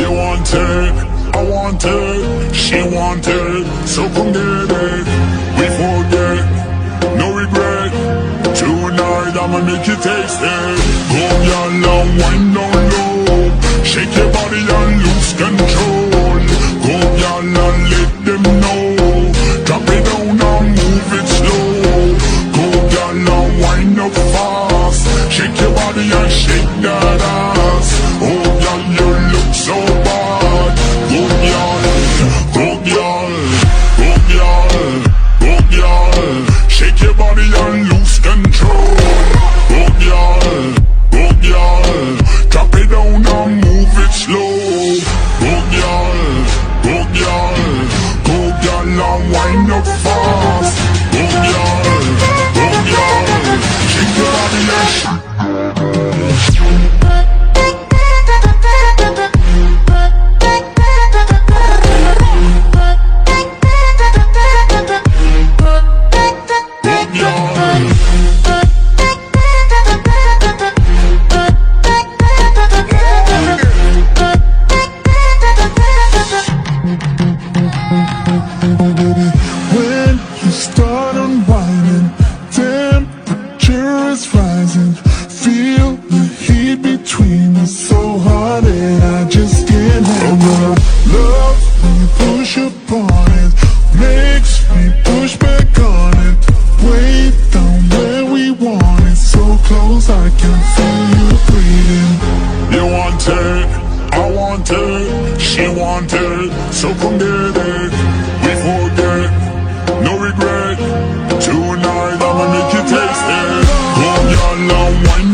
You want it, I want it, she want it, so come get it. We forget, no regret. Tonight I'ma make you taste it. Go y'all long, wind down low, shake your body and lose control. Go y'all and let them know, drop it down and move it slow. Go y'all and wind up fast, shake your body and shake that ass. Oh y'all, you look so bad. Go y'all, go y'all, go y'all, go y'all, shake your body and lose control. Go y'all, drop it down and move it slow. Go y'all, go y'all and wind up fast. Go y'all, shake your body and shake. When you start unwinding, temperature is rising. Feel the heat between us so hot and I just can't handle it. Love when you push upon it, makes me push back on it. Way down where we want it, so close I can feel you breathing. You want it, I want it, she want it, so come get it. We forget, no regret. Tonight I'ma make you taste it. Go y'all and wind